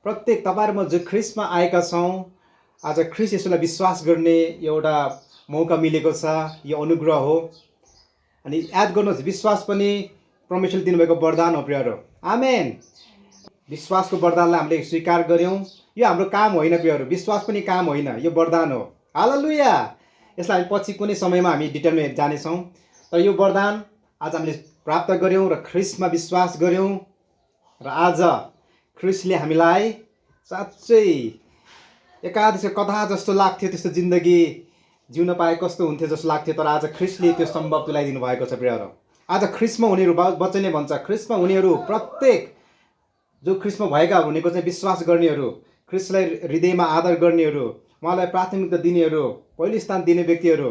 प्रत्येक तपाईहरु म जो ख्रीष्टमा आएका छौं, आज ख्रीष्ट येशूलाई विश्वास गर्ने एउटा मौका मिलेको छ। यो अनुग्रह हो। अनि याद गर्नुहोस्, विश्वास पनि परमेश्वरले दिनुभएको वरदान हो प्रियहरू। आमेन। विश्वासको वरदानलाई हामीले स्वीकार गर्यौं। यो हाम्रो काम होइन प्रियहरू, विश्वास पनि काम होइन, यो वरदान हो। हालेलुया। यसलाई हामी पछि कुनै समयमा हामी डिटेलमा जानेछौँ। तर यो वरदान आज हामीले प्राप्त गर्यौं र ख्रीष्टमा विश्वास गर्यौं र आज ख्रीष्टले हामीलाई साँच्चै एकादशी कथा जस्तो लाग्थ्यो, त्यस्तो जिन्दगी जिउन पाए कस्तो हुन्थ्यो जस्तो लाग्थ्यो, तर आज ख्रीष्टले त्यो सम्भव तुल्याइदिनु भएको छ प्रियहरू। आज ख्रीष्टमा हुनेहरू, वचनले भन्छ ख्रीष्टमा हुनेहरू प्रत्येक जो ख्रीष्टमा भएका भनेको चाहिँ विश्वास गर्नेहरू, ख्रीष्टलाई हृदयमा आदर गर्नेहरू, उहाँलाई प्राथमिकता दिनेहरू, पहिलो स्थान दिने व्यक्तिहरू,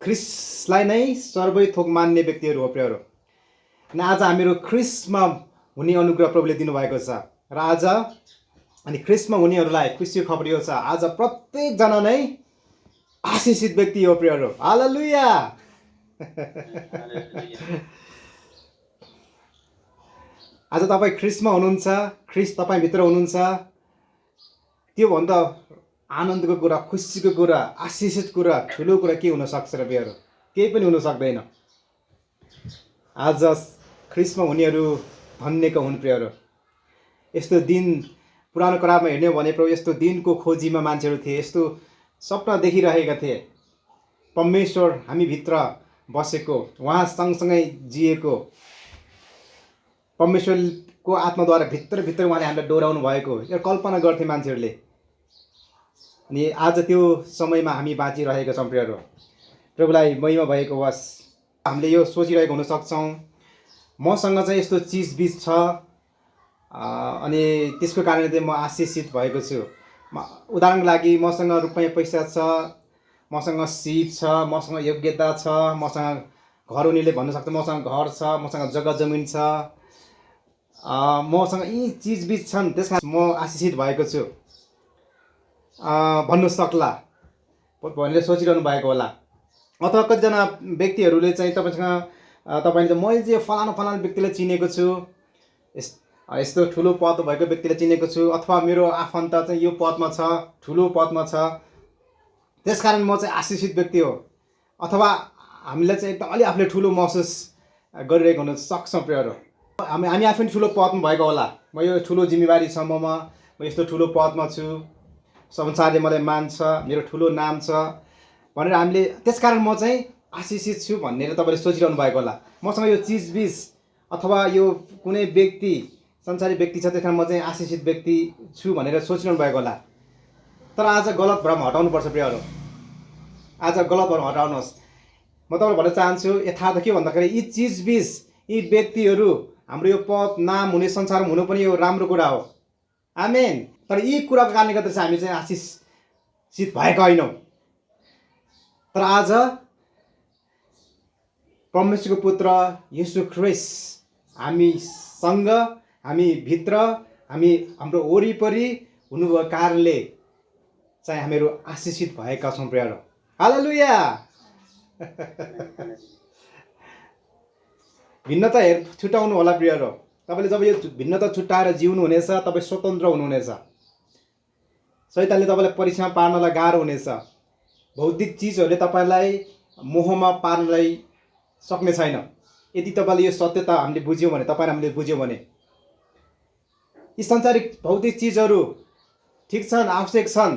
ख्रीष्टलाई नै सर्वैथोक मान्ने व्यक्तिहरू हो प्रियहरू। अनि आज हामीहरू ख्रीष्टमा हुने अनुग्रह प्रभुले दिनुभएको छ र आज अनि ख्रीष्टमा हुनेहरूलाई खुसीको खबर यो छ, आज प्रत्येकजना नै आशिषित व्यक्ति हो प्रियहरू। हालेलुया। आज तपाईँ ख्रीष्टमा हुनुहुन्छ, ख्रीष्ट तपाईँभित्र हुनुहुन्छ, त्योभन्दा आनन्दको कुरा, खुसीको कुरा, आशिषित कुरा, ठुलो कुरा के हुन सक्छ र प्रियहरू? केही पनि हुन सक्दैन। आज ख्रीष्टमा हुनेहरू धन्यका हुन् प्रियहरू। यस्तो दिन पुरानो करारमा हेर्ने भने प्रभु यस्तो दिनको खोजीमा मान्छेहरू थिए, यस्तो सपना देखिरहेका थिए। परमेश्वर हामीभित्र बसेको, उहाँ सँगसँगै जिएको, परमेश्वरको आत्माद्वारा भित्र उहाँले हामीलाई डोराउनु भएको यो कल्पना गर्थे मान्छेहरूले। अनि आज त्यो समयमा हामी बाँचिरहेका छौँ प्रियहरू। प्रभुलाई महिमा भएको होस्। हामीले यो सोचिरहेको हुन सक्छौँ, मसँग चाहिँ यस्तो चिजबिज छ अनि त्यसको कारणले चाहिँ म आशिषित भएको छु। उदाहरणको लागि मसँग रुपैयाँ पैसा छ, मसँग सिप छ, मसँग योग्यता छ, मसँग घर हुनेले भन्न सक्छ मसँग घर छ, मसँग जग्गा जमिन छ, मसँग यी चिजबिज छन्, त्यस कारण म आशिषित भएको छु भन्नु सक्ला भनेर सोचिरहनु भएको होला। अथवा कतिजना व्यक्तिहरूले चाहिँ तपाईँले चाहिँ मैले चाहिँ फलाना व्यक्तिलाई चिनेको छु, यस्तो ठुलो पद भएको व्यक्तिलाई चिनेको छु, अथवा मेरो आफन्त चाहिँ यो पदमा छ, ठुलो पदमा छ, त्यसकारण म चाहिँ आशिषित व्यक्ति हो। अथवा हामीलाई चाहिँ एकदम अलि आफूले ठुलो महसुस गरिरहेको हुन सक्छौँ प्रियहरू। हामी आफै ठुलो पदमा भएको होला, म यो ठुलो जिम्मेवारी छ, म यस्तो ठुलो पदमा छु, संसारले मलाई मान्छ, मेरो ठुलो नाम छ भनेर हामीले त्यसकारण म चाहिँ आशिषित छु भनेर तपाईँले सोचिरहनु भएको होला। मसँग यो चिजबिज अथवा यो कुनै व्यक्ति संसारी व्यक्ति छ, त्यस कारण म चाहिँ आशिषित व्यक्ति छु भनेर सोचिरहनु भएको होला। तर आज गलत भ्रम हटाउनुपर्छ प्रियहरू। आज गलत भ्रम हटाउनुहोस्। म तपाईँलाई भन्न चाहन्छु, यथार्थ के भन्दाखेरि यी चिजबिज, यी व्यक्तिहरू, हाम्रो यो पद नाम हुने संसारमा हुनु पनि यो राम्रो कुरा हो। आमेन। तर यी कुराको कारणले गर्दा चाहिँ हामी चाहिँ आशिषित भएका होइनौँ। तर आज परमेश्वरको पुत्र येशू ख्रीष्ट हामीसँग, हामी भित्र, हाम्रो वरिपरि हुनुभएको कारणले चाहिँ हामीहरू आशिषित भएका छौँ प्रियहरू। हालेलुया। भिन्नता छुटाउनु होला प्रियहरू। तपाईँले जब यो भिन्नता छुट्याएर जिउनु हुनेछ, तपाईँ स्वतन्त्र हुनुहुनेछ। शैतानले तपाईँलाई परीक्षामा पार्नलाई गाह्रो हुनेछ। भौतिक चिजहरूले तपाईँलाई मोहमा पार्नलाई सक्ने छैन। यदि तपाईँले यो सत्यता हामीले बुझ्यौँ भने, तपाईँ हामीले बुझ्यौँ भने, यी संसारिक भौतिक चिजहरू ठिक छन्, आवश्यक छन्,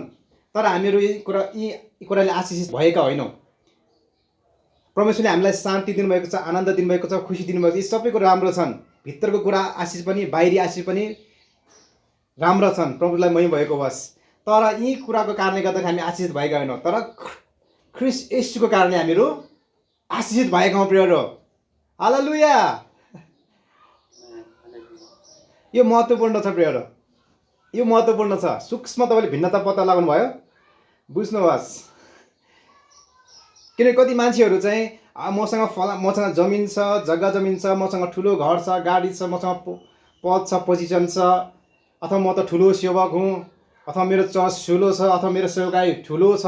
तर हामीहरू यी कुराले आशिषित भएका होइनौँ। परमेश्वरले हामीलाई शान्ति दिनुभएको छ, आनन्द दिनुभएको छ, खुसी दिनुभएको छ, यी सबै कुरा राम्रो छन्। भित्रको कुरा आशिष पनि, बाहिरी आशिष पनि राम्रा छन्। प्रभुलाई महिमा भएको होस्। तर यी कुराको कारणले गर्दा हामी आशिषित भएका होइनौँ, तर ख्रीष्ट येशूको कारणले हामीहरू आशिषित भएका हौँ प्रियहरू। हालेलुया। यो महत्त्वपूर्ण छ प्रियहरू, यो महत्त्वपूर्ण छ। सूक्ष्म तपाईँले भिन्नता पत्ता लगाउनु भयो, बुझ्नुहोस्। किनकि कति मान्छेहरू चाहिँ मसँग जमिन छ, जग्गा जमिन छ, मसँग ठुलो घर छ, गाडी छ, मसँग पद छ, पोजिसन छ, अथवा म त ठुलो सेवक हुँ, अथवा मेरो चर्च ठुलो छ, अथवा मेरो सेवकाई ठुलो छ,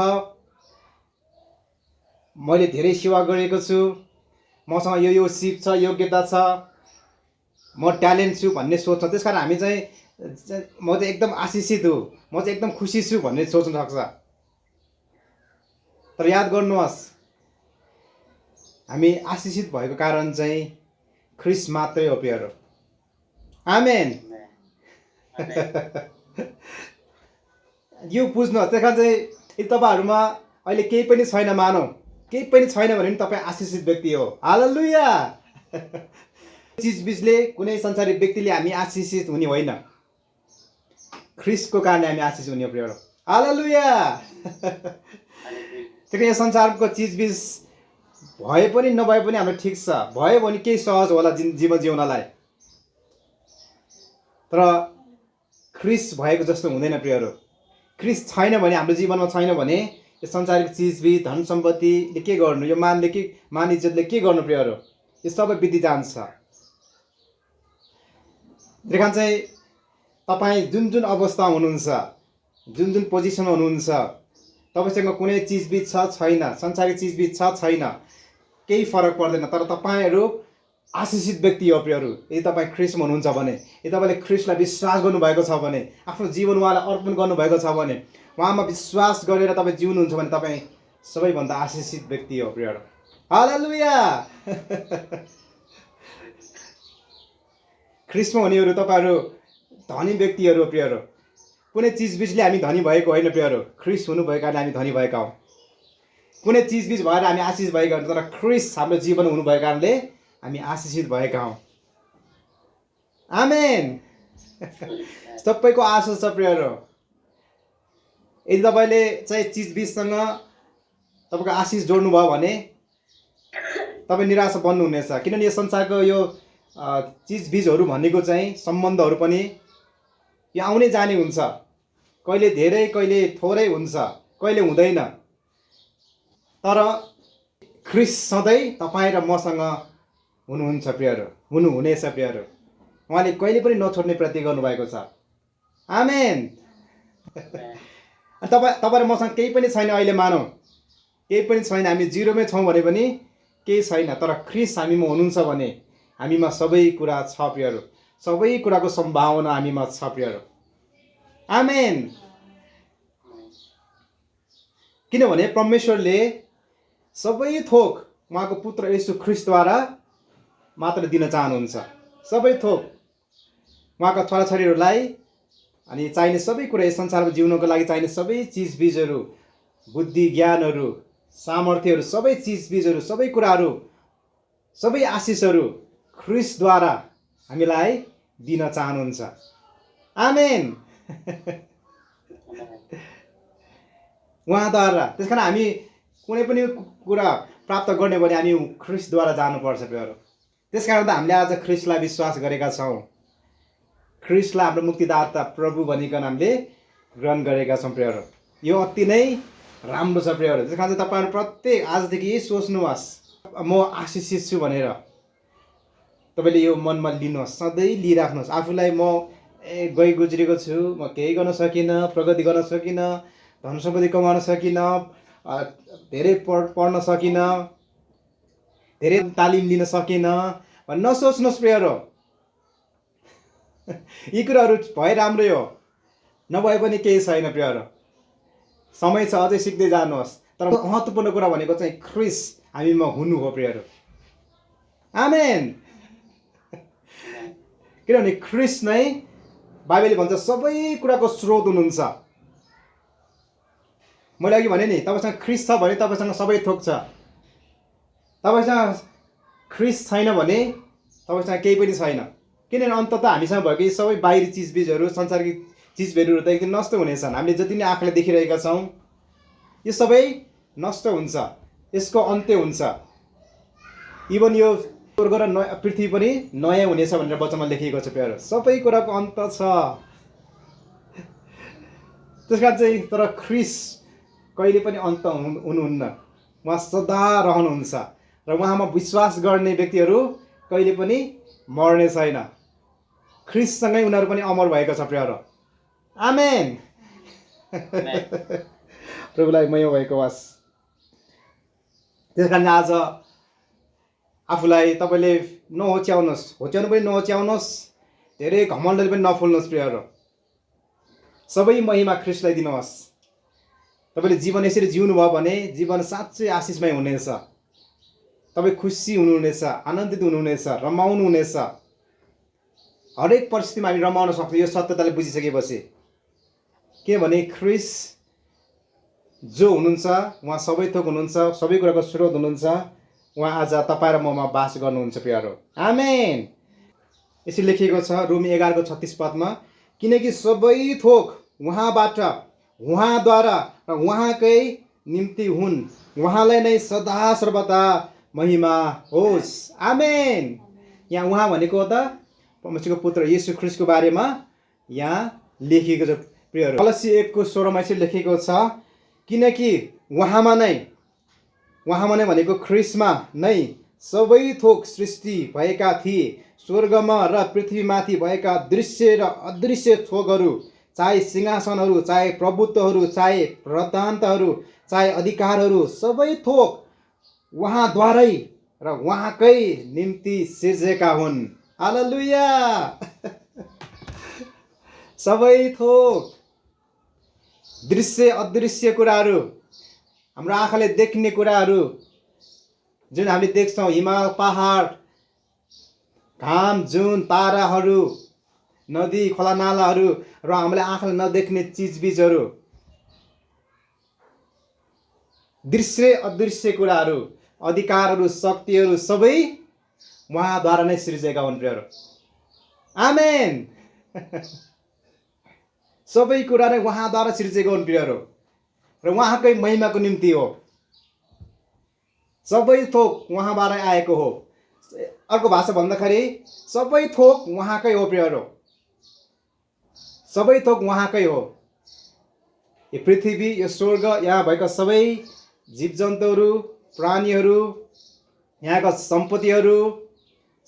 मैले धेरै सेवा गरेको छु, मसँग यो सिप छ, योग्यता छ, म ट्यालेन्ट छु भन्ने सोच्छ। त्यसकारण हामी चाहिँ म चाहिँ एकदम आशिषित हुँ, म चाहिँ एकदम खुसी छु भन्ने सोच्न सक्छ। तर याद गर्नुहोस्, हामी आशिषित भएको कारण चाहिँ ख्रिस्ट मात्रै हो प्रियहरू। आमेन। यो बुझ्नुहोस्, त्यस कारण चाहिँ यदि तपाईँहरूमा अहिले केही पनि छैन मानौ, केही पनि छैन भने पनि तपाईँ आशिषित व्यक्ति हो। हालेलुया। चिजबिजले, कुनै संसारिक व्यक्तिले हामी आशिषित हुने होइन, ख्रिस्टको कारणले हामी आशिष हुने हो प्रियहरू। हालेलुया। त्यही यो संसारको चिजबिज भए पनि नभए पनि हाम्रो ठिक छ, भयो भने केही सहज होला जीवन जिउनलाई, तर ख्रिस्ट भएको जस्तो हुँदैन प्रियहरू। ख्रिस्ट छैन भने, हाम्रो जीवनमा छैन भने यो संसारिक चिजबिज, धन सम्पत्तिले के गर्नु, यो मान इज्जतले के गर्नु प्रियहरू, यो सबै बित्ति जान्छ। त्यही कारण चाहिँ तपाईँ जुन जुन अवस्था हुनुहुन्छ, जुन जुन पोजिसनमा हुनुहुन्छ, तपाईँसँग कुनै चिजबिज छ छैन, संसारिक चिजबिज छ छैन, केही फरक पर्दैन, तर तपाईँहरू आशिषित व्यक्ति हो प्रियहरू। यदि तपाईँ ख्रिस्टमा हुनुहुन्छ भने, यदि तपाईँले ख्रिस्टलाई विश्वास गर्नुभएको छ भने, आफ्नो जीवन उहाँलाई अर्पण गर्नुभएको छ भने, उहाँमा विश्वास गरेर तपाईँ जिउनुहुन्छ भने तपाईँ सबैभन्दा आशिषित व्यक्ति हो प्रियहरू। हालेलुया। ख्रिस्टमा हुनेहरू तपाईँहरू धनी व्यक्तिहरू हो प्रियहरू। कुनै चिजबिजले हामी धनी भएको होइन प्रियहरू, ख्रिस्ट हुनुभएको कारण हामी धनी भएका हौँ। कुनै चिजबिज भएर हामी आशिष भएका होइन, तर ख्रिस्ट हाम्रो जीवन हुनुभएको कारणले हामी आशिषित भएका हौँ। आमेन। सबैको आशिष छ प्रियहरू। यदि तपाईँले चाहिँ चिजबिजसँग तपाईँको आशिष जोड्नुभयो भने तपाईँ निराश बन्नुहुनेछ, किनभने यो संसारको यो चिजबिजहरू भनेको चाहिँ सम्बन्धहरू पनि यो आउने जाने हुन्छ, कहिले धेरै कहिले थोरै हुन्छ, कहिले हुँदैन, तर ख्रिस्ट सधैँ तपाईँ र मसँग हुनुहुन्छ प्रियहरू, हुनुहुनेछ प्रियहरू। उहाँले कहिले पनि नछोड्ने प्रतिज्ञा गर्नुभएको छ। आमेन। तपाईँ र मसँग केही पनि छैन, अहिले मानौँ केही पनि छैन, हामी जिरोमै छौँ भने पनि केही छैन, तर ख्रिस्ट हामीमा हुनुहुन्छ भने हामीमा सबै कुरा छ प्रियहरू, सबै कुराको सम्भावना हामीमा छ प्रियहरू। आमेन। किनभने परमेश्वरले सबै थोक उहाँको पुत्र येशू ख्रिस्टद्वारा मात्र दिन चाहनुहुन्छ। सबै थोक उहाँका छोराछोरीहरूलाई अनि चाहिने सबै कुरा, यस संसारमा जिउनको लागि चाहिने सबै चिजबिजहरू, बुद्धि ज्ञानहरू, सामर्थ्यहरू, सबै चिजबिजहरू, सबै कुराहरू, सबै आशिषहरू ख्रिस्टद्वारा हामीलाई दिन चाहनुहुन्छ। आमेन। उहाँद्वारा। त्यस कारण हामी कुनै पनि कुरा प्राप्त गर्ने भने हामी ख्रिस्टद्वारा जानुपर्छ प्रियहरू। त्यस कारण त हामीले आज ख्रिस्टलाई विश्वास गरेका छौँ, ख्रिस्टलाई हाम्रो मुक्तिदाता प्रभु भनिकन हामीले ग्रहण गरेका छौँ प्रियहरू। यो अति नै राम्रो छ प्रियहरू। त्यस कारण चाहिँ तपाईँहरू प्रत्येक आजदेखि यही सोच्नुहोस्, म आशिषित छु भनेर तपाईँले यो मनमा लिनुहोस्, सधैँ लिइराख्नुहोस् आफूलाई। म गइ गुज्रेको छु, म केही गर्न सकिनँ, प्रगति गर्न सकिनँ, धन सम्पत्ति कमाउन सकिनँ, धेरै पढ्न सकिनँ, धेरै तालिम लिन सकिनँ भन्ने नसोच्नुहोस् प्रियहरू। यी कुराहरू भए राम्रै हो, नभए पनि केही छैन प्रियहरू। समय छ, अझै सिक्दै जानुहोस्। तर महत्त्वपूर्ण कुरा भनेको चाहिँ ख्रिस्ट हामीमा हुनु हो प्रियहरू। आमेन। किनभने ख्रिस्ट नै बाइबलले भन्छ सबै कुराको स्रोत हुनुहुन्छ। मैले अघि भने नि, तपाईँसँग ख्रिस्ट छ भने तपाईँसँग सबै थोक छ। तपाईँसँग ख्रिस्ट छैन भने तपाईँसँग केही पनि छैन। किनभने अन्ततः हामीसँग भएको यी सबै बाहिरी चिजबिजहरू, संसारिक चिजबिजहरू त एकदम नष्ट हुनेछन्। हामीले जति नै आँखाले देखिरहेका छौँ यो सबै नष्ट हुन्छ, यसको अन्त्य हुन्छ। इभन यो स्वर्ग र पृथ्वी पनि नयाँ हुनेछ भनेर वचनमा लेखिएको छ प्यारो। सबै कुराको अन्त छ। त्यस कारण चाहिँ तर ख्रिस्ट कहिले पनि अन्त हुनुहुन्न, उहाँ सदा रहनुहुन्छ र उहाँमा विश्वास गर्ने व्यक्तिहरू कहिले पनि मर्ने छैन। ख्रिस्टसँगै उनीहरू पनि अमर भएको छ प्रियहरू। आमेन। प्रभुलाई महिमा भएको होस्। त्यस कारण आज आफूलाई तपाईँले नहोच्याउनुहोस्, होच्याउनु पनि नहोच्याउनुहोस्, धेरै घमण्डले पनि नफुल्नुहोस् प्रियहरू। सबै महिमा ख्रीष्टलाई दिनुहोस्। तपाईँले जीवन यसरी जिउनु भयो भने जीवन साँच्चै आशिषमय हुनेछ। तपाईँ खुसी हुनुहुनेछ, आनन्दित हुनुहुनेछ, रमाउनु हुनेछ। हरेक परिस्थितिमा हामी रमाउन सक्छौँ यो सत्यताले बुझिसकेपछि। किनभने ख्रीष्ट जो हुनुहुन्छ उहाँ सबै थोक हुनुहुन्छ, सबै कुराको स्रोत हुनुहुन्छ। उहाँ आज तपाईँ र ममा बास गर्नुहुन्छ प्रियहरू। आमेन। यसरी लेखिएको छ रोमी 11:36 किनकि सबै थोक उहाँबाट, उहाँद्वारा र उहाँकै निम्ति हुन्। उहाँलाई नै सदा सर्वदा महिमा होस्। आमेन। यहाँ उहाँ भनेको त परमेश्वरको पुत्र येशू ख्रीष्टको बारेमा यहाँ लेखिएको छ प्रियहरू। कलसी 1:16 यसरी लेखिएको छ किनकि उहाँमा नै भनेको ख्रीष्टमा नै सबै थोक सृष्टि भएका थिए। स्वर्गमा र पृथ्वीमाथि भएका दृश्य र अदृश्य थोकहरू, चाहे सिंहासनहरू, चाहे प्रभुत्वहरू, चाहे प्रधानताहरू, चाहे अधिकारहरू, सबै थोक उहाँद्वारै र उहाँकै निम्ति सिर्जेका हुन्। हालेलुया। सबै थोक दृश्य अदृश्य कुराहरू, हाम्रो आँखाले देख्ने कुराहरू जुन हामीले देख्छौँ, हिमाल, पहाड, घाम, जुन, ताराहरू, नदी, खोलानालाहरू र हामीले आँखाले नदेख्ने चिजबिजहरू, दृश्य अदृश्य कुराहरू, अधिकारहरू, शक्तिहरू सबै उहाँद्वारा नै सृजेका हुन् प्रियहरू। आमेन। सबै कुरा नै उहाँद्वारा सृजेको हुन् प्रियहरू र उहाँकै महिमाको निम्ति हो। सबै थोक उहाँबाट आएको हो। अर्को भाषा भन्दाखेरि सबै थोक उहाँकै हो प्रियहरू। सबै थोक उहाँकै हो। यो पृथ्वी, यो स्वर्ग, यहाँ भएका सबै जीवजन्तुहरू, प्राणीहरू, यहाँका सम्पत्तिहरू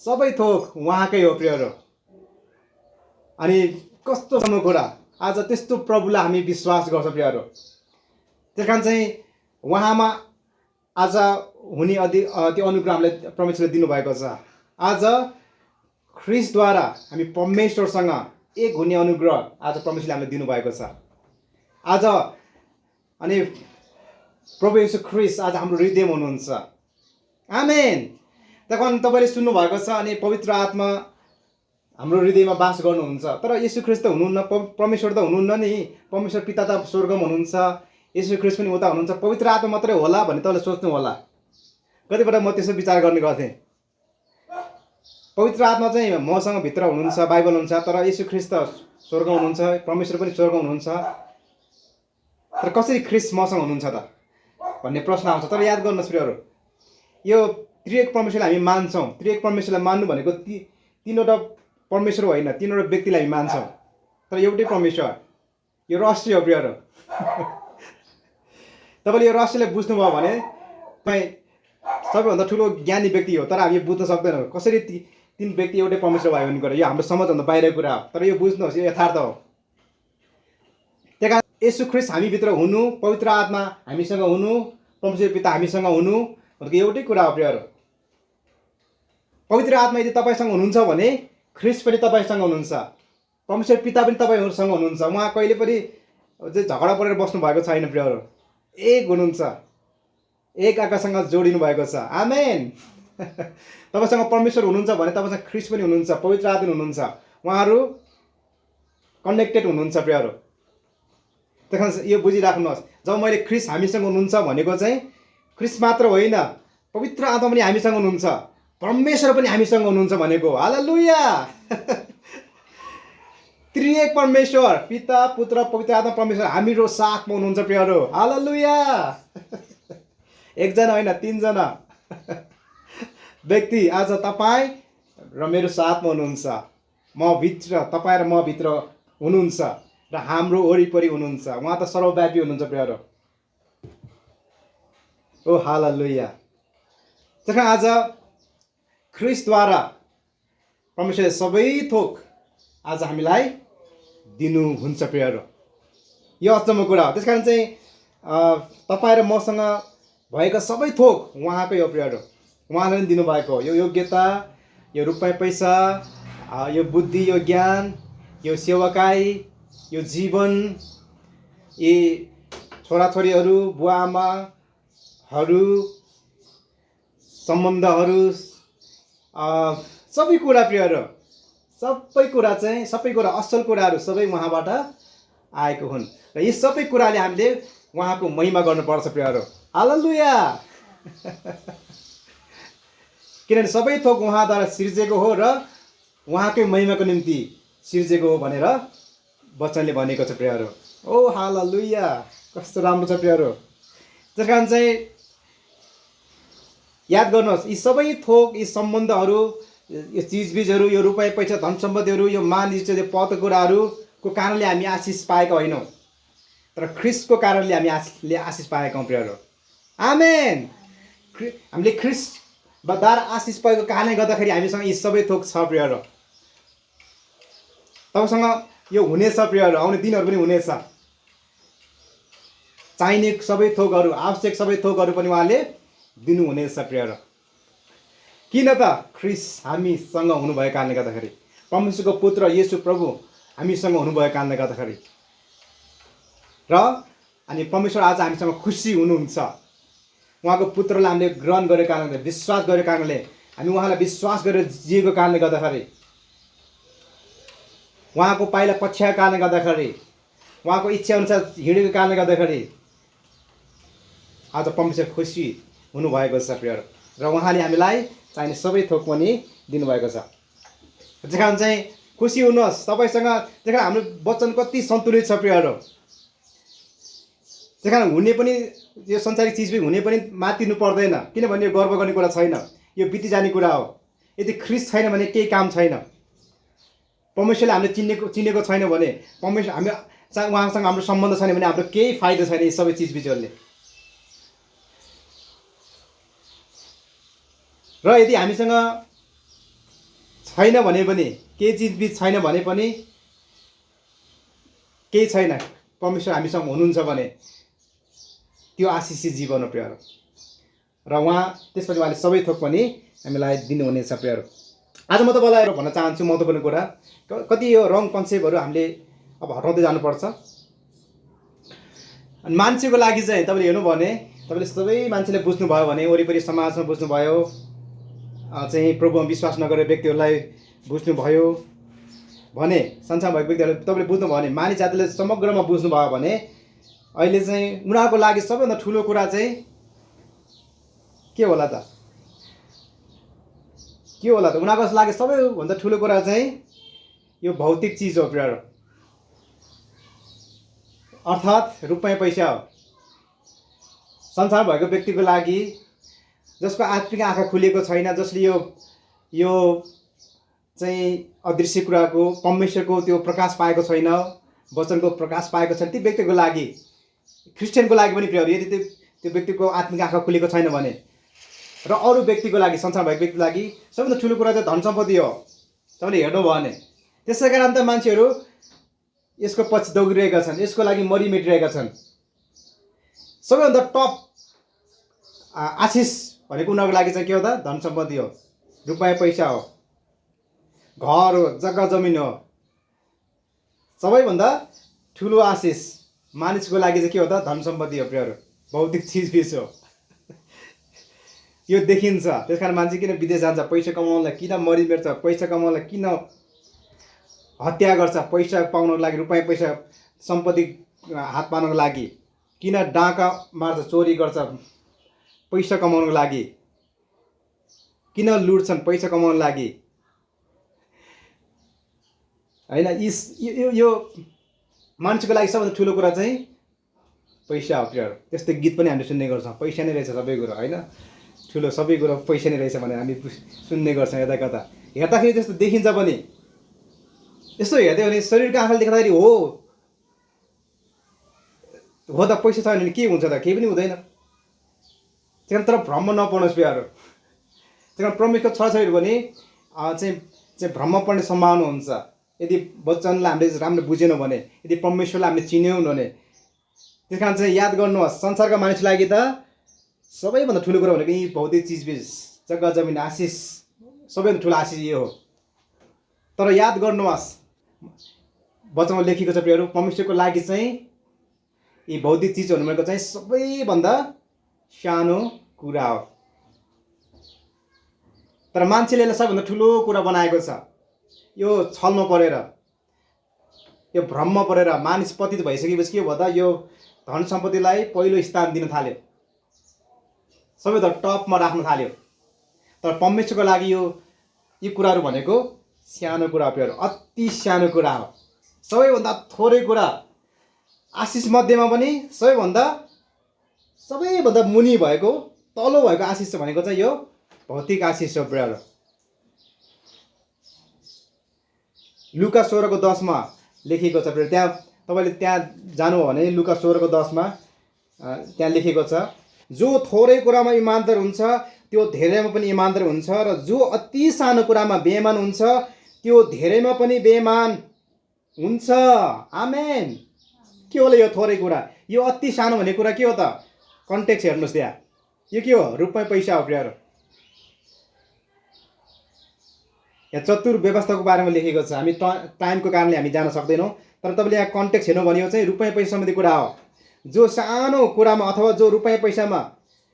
सबै थोक उहाँकै हो प्रियहरू। अनि कस्तो सम्म कुरा, आज त्यस्तो प्रभुलाई हामी विश्वास गर्छौँ प्रियहरू। त्यस कारण चाहिँ उहाँमा आज हुने त्यो अनुग्रह हामीलाई परमेश्वरले दिनुभएको छ। आज ख्रीष्टद्वारा हामी परमेश्वरसँग एक हुने अनुग्रह आज परमेश्वरले हामीलाई दिनुभएको छ। आज अनि प्रभु येशू ख्रीष्ट आज हाम्रो हृदयमा हुनुहुन्छ। आमेन। त्यस कारण तपाईँले सुन्नुभएको छ अनि पवित्र आत्मा हाम्रो हृदयमा बास गर्नुहुन्छ। तर येशू ख्रीष्ट त हुनुहुन्न, परमेश्वर त हुनुहुन्न नि। परमेश्वर पिता त स्वर्गमा हुनुहुन्छ, येशू ख्रीष्ट पनि उता हुनुहुन्छ। पवित्र आत्मा मात्रै होला भन्ने तपाईँले सोच्नु होला। कतिपल्ट म त्यसो विचार गर्ने गर्थेँ। पवित्र आत्मा चाहिँ मसँग भित्र हुनुहुन्छ, बाइबल हुन्छ, तर येशू ख्रीष्ट त स्वर्गमा हुनुहुन्छ, परमेश्वर पनि स्वर्गमा हुनुहुन्छ। तर कसरी ख्रीष्ट मसँग हुनुहुन्छ त भन्ने प्रश्न आउँछ। तर याद गर्नुहोस् प्रियहरू, यो त्रिएक परमेश्वरलाई हामी मान्छौँ। त्रिएक परमेश्वरलाई मान्नु भनेको तीनवटा परमेश्वर होइन, तीनवटा व्यक्तिलाई हामी मान्छौँ, तर एउटै परमेश्वर। यो रहस्य हो प्रियहरू। तपाईँले यो रहस्यलाई बुझ्नुभयो भने तपाईँ सबैभन्दा ठुलो ज्ञानी व्यक्ति हो। तर हामी बुझ्न सक्दैनौँ कसरी तीन व्यक्ति एउटै परमेश्वर भयो भन्ने कुरा। यो हाम्रो समाजभन्दा बाहिरको कुरा हो, तर यो बुझ्नुहोस्, यो यथार्थ हो। त्यही कारण येशू ख्रीष्ट हामीभित्र हुनु, पवित्र आत्मा हामीसँग हुनु, परमेश्वर पिता हामीसँग हुनु भनेको एउटै कुरा हो प्रियहरू। पवित्र आत्मा यदि तपाईँसँग हुनुहुन्छ भने ख्रीष्ट पनि तपाईँसँग हुनुहुन्छ, परमेश्वर पिता पनि तपाईँहरूसँग हुनुहुन्छ। उहाँ कहिले पनि झगडा परेर बस्नु भएको छैन प्रियहरू। एक हुनुहुन्छ, एक अर्कासँग जोडिनु भएको छ। आमेन। तपाईँसँग परमेश्वर हुनुहुन्छ भने तपाईँसँग ख्रीष्ट पनि हुनुहुन्छ, पवित्र आत्मा हुनुहुन्छ। उहाँहरू कनेक्टेड हुनुहुन्छ प्रियहरू। त्यस कारण यो बुझिराख्नुहोस्, जब मैले ख्रीष्ट हामीसँग हुनुहुन्छ भनेको चाहिँ ख्रीष्ट मात्र होइन, पवित्र आत्मा पनि हामीसँग हुनुहुन्छ, परमेश्वर पनि हामीसँग हुनुहुन्छ भनेको। हालेलुया। त्रिएक परमेश्वर पिता, पुत्र, पवित्र आत्मा, परमेश्वर हाम्रो साथमा हुनुहुन्छ प्रियहरू। हालेलुया। एकजना होइन, तीनजना व्यक्ति आज तपाईँ र मेरो साथमा हुनुहुन्छ। म भित्र, तपाईँ र म भित्र हुनुहुन्छ र हाम्रो वरिपरि हुनुहुन्छ। उहाँ त सर्वव्यापी हुनुहुन्छ प्रियहरू। ओ हालेलुया। त्यस कारण आज ख्रीष्टद्वारा परमेश्वरले सबै थोक आज हामीलाई दिनुहुन्छ प्रियहरू। यो अचम्मको कुरा हो। त्यस कारण चाहिँ तपाईँ र मसँग भएका सबै थोक उहाँकै हो प्रियहरू। उहाँले नै दिनुभएको हो। यो योग्यता, यो रुपियाँ पैसा, यो बुद्धि, यो ज्ञान, यो सेवाकाई, यो जीवन, यी छोराछोरीहरू, बुवा आमाहरू, सम्बन्धहरू, सबै कुरा प्रियहरू, सबै कुरा असल कुराहरू सबै उहाँबाट आएको हुन् र यी सबै कुराले हामीले उहाँको महिमा गर्नुपर्छ प्रियहरू। हालेलुया। किनभने सबै थोक उहाँद्वारा सिर्जेको हो र उहाँकै महिमाको निम्ति सिर्जेको हो भनेर वचनले भनेको छ प्रियहरू। ओ हालेलुया, कस्तो राम्रो छ प्रियहरू। त्यस कारण चाहिँ याद गर्नुहोस्, यी सबै थोक, यी सम्बन्धहरू, यो चिजबिजहरू, यो रुपियाँ पैसा, धन सम्पत्तिहरू, यो मान इज्जत, यो पदको कुराहरूको कारणले हामी आशिष पाएका होइनौँ, तर ख्रिस्टको कारणले हामी आशिष पाएका हौँ प्रियहरू। आमेन। हामीले ख्रिस्टद्वारा आशिष पाएको कारणले गर्दाखेरि हामीसँग यी सबै थोक छ प्रियहरू। तपाईँसँग यो हुनेछ प्रियहरू, आउने दिनहरू पनि हुनेछ। चाहिने सबै थोकहरू, आवश्यक सबै थोकहरू पनि उहाँले दिनुहुनेछ प्रियहरू। किन त? ख्रिस्ट हामीसँग हुनुभएको कारणले गर्दाखेरि, परमेश्वरको पुत्र येशू प्रभु हामीसँग हुनुभएको कारणले गर्दाखेरि र अनि परमेश्वर आज हामीसँग खुसी हुनुहुन्छ। उहाँको पुत्रलाई हामीले ग्रहण गरेको कारणले, विश्वास गरेको कारणले, हामी उहाँलाई विश्वास गरेर जिएको कारणले गर्दाखेरि, उहाँको पाइला पछ्याएको कारणले गर्दाखेरि, उहाँको इच्छा अनुसार हिँडेको कारणले गर्दाखेरि आज परमेश्वर खुसी हुनुभएको छ प्रियहरू र उहाँले हामीलाई चाहिने सबै थोक पनि दिनुभएको छ। त्यस कारण चाहिँ खुसी हुनुहोस् तपाईँसँग। त्यस कारण हाम्रो वचन कति सन्तुलित छ प्रियहरू। त्यस कारण हुने पनि यो संसारिक चिज हुने पनि मातिनु पर्दैन, किनभने यो गर्व गर्ने कुरा छैन, यो बिति जाने कुरा हो। यदि ख्रिस्ट छैन भने केही काम छैन। परमेश्वरले हामीले चिनेको छैन भने, परमेश्वर हामी उहाँसँग हाम्रो सम्बन्ध छैन भने हाम्रो केही फाइदा छैन यी सबै चिजबिजहरूले। र यदि हामीसँग छैन भने पनि, केही चिजबिज छैन भने पनि केही छैन, परमेश्वर हामीसँग हुनुहुन्छ भने त्यो आशिषित जीवन हो प्रियहरू। र उहाँ त्यसपछि उहाँले सबै थोक पनि हामीलाई दिनुहुनेछ प्रियहरू। आज म तपाईँलाई भन्न चाहन्छु महत्त्वपूर्ण कुरा, कति यो रङ कन्सेप्टहरू हामीले अब हटाउँदै जानुपर्छ। अनि मान्छेको लागि चाहिँ तपाईँले हेर्नु भने, तपाईँले सबै मान्छेले बुझ्नुभयो भने, वरिपरि समाजमा बुझ्नुभयो, चाहिँ प्रभुमा विश्वास नगरेर व्यक्तिहरूलाई बुझ्नुभयो भने, संसारमा भएको व्यक्तिहरूले तपाईँले बुझ्नुभयो भने, मानिस जातिले समग्रमा बुझ्नुभयो भने, अहिले चाहिँ उनीहरूको लागि सबैभन्दा ठुलो कुरा चाहिँ के होला त? के होला त? उनीहरूको लागि सबैभन्दा ठुलो कुरा चाहिँ यो भौतिक चिज हो प्रियहरू, अर्थात् रुपियाँ पैसा हो। संसारमा भएको व्यक्तिको लागि, जसको आत्मिक आँखा खुलेको छैन, जसले यो चाहिँ अदृश्य कुराको, परमेश्वरको त्यो प्रकाश पाएको छैन, वचनको प्रकाश पाएको छैन, ती व्यक्तिको लागि, क्रिस्चियनको लागि पनि प्रियहरू, यदि त्यो व्यक्तिको आत्मिक आँखा खुलेको छैन भने र अरू व्यक्तिको लागि, संसारमा भएको व्यक्तिको लागि सबैभन्दा ठुलो कुरा चाहिँ धन सम्पत्ति हो। तपाईँले हेर्नुभयो भने त्यसै कारण त मान्छेहरू यसको पछि दौडिरहेका छन्, यसको लागि मरिमेटिरहेका छन्। सबैभन्दा टप आशिष भनेको उनीहरूको लागि चाहिँ के हो त? धन सम्पत्ति हो, रुपियाँ पैसा हो, घर हो, जग्गा जमिन हो। सबैभन्दा ठुलो आशिष मानिसको लागि चाहिँ के हो त? धन सम्पत्ति हो प्रियहरू, भौतिक चिजबिज हो। यो देखिन्छ। त्यस कारण मान्छे किन विदेश जान्छ? पैसा कमाउनलाई। किन मरिमेट्छ? पैसा कमाउनलाई। किन हत्या गर्छ? पैसा पाउनको लागि, रुपियाँ पैसा सम्पत्ति हात पार्नको लागि। किन डाका मार्छ, चोरी गर्छ? पैसा कमाउनको लागि। किन लुट्छन्? पैसा कमाउनको लागि, होइन? यो मान्छेको लागि सबभन्दा ठुलो कुरा चाहिँ पैसा हो प्रियहरू। त्यस्तै गीत पनि हामीले सुन्ने गर्छौँ, पैसा नै रहेछ सबै कुरो, होइन? ठुलो सबै कुरो पैसा नै रहेछ भनेर हामी सुन्ने गर्छौँ यता कता। हेर्दाखेरि त्यस्तो देखिन्छ पनि, यस्तो हेर्दै भने शरीरको आँखाले देख्दाखेरि हो त पैसा छैन भने के हुन्छ त? केही पनि हुँदैन। त्यही तर भ्रम नपर्नुहोस् प्रियहरू। त्यही कारण परमेश्वरको छोराछोरीहरू भने चाहिँ भ्रम पर्ने सम्भावना हुन्छ यदि वचनलाई हामीले राम्रो बुझेनौँ भने, यदि परमेश्वरलाई हामीले चिन्यौँ भने। त्यस कारण चाहिँ याद गर्नुहोस्, संसारका मानिसको लागि त सबैभन्दा ठुलो कुरा भनेको यी भौतिक चिजबिज, जग्गा जमिन, आशिष, सबैभन्दा ठुलो आशिष यो हो। तर याद गर्नुहोस्, वचनमा लेखेको छ प्रियहरू, परमेश्वरको लागि चाहिँ यी भौतिक चिजहरू भनेको चाहिँ सबैभन्दा सानो कुरा हो। तर मान्छेले यसलाई सबैभन्दा ठुलो कुरा बनाएको छ। यो छलमा परेर, यो भ्रममा परेर मानिस पतित भइसकेपछि के भयो त, यो धन सम्पत्तिलाई पहिलो स्थान दिन थाल्यो, सबैभन्दा टपमा राख्न थाल्यो। तर परमेश्वरको लागि यी कुराहरू भनेको सानो कुरा हो प्रियहरू, अति सानो कुरा हो। सबैभन्दा थोरै कुरा, आशिष मध्येमा पनि सबैभन्दा मुनि भएको, तल्लो भएको आशिष भनेको चाहिँ यो भौतिक आशिष हो प्रियहरू। लुका 16:10 लेखिएको छ प्रिय। त्यहाँ तपाईँले त्यहाँ जानु हो भने लुका 16:10 त्यहाँ लेखेको छ, जो थोरै कुरामा इमानदार हुन्छ त्यो धेरैमा पनि इमानदार हुन्छ, र जो अति सानो कुरामा बेइमान हुन्छ त्यो धेरैमा पनि बेइमान हुन्छ। आमेन। के होला यो थोरै कुरा, यो अति सानो भन्ने कुरा के हो त? कन्टेक्स्ट हेर्नुहोस् त्यहाँ, यो के हो? रुपैयाँ पैसा हो प्रियहरू। यहाँ चतुर व्यवस्थाको बारेमा लेखेको छ। हामी टाइमको कारणले हामी जान सक्दैनौँ, तर तपाईँले यहाँ कन्टेक्स्ट हेर्नु भने चाहिँ रुपैयाँ पैसा सम्बन्धी कुरा हो। जो सानो कुरामा अथवा जो रुपैयाँ पैसामा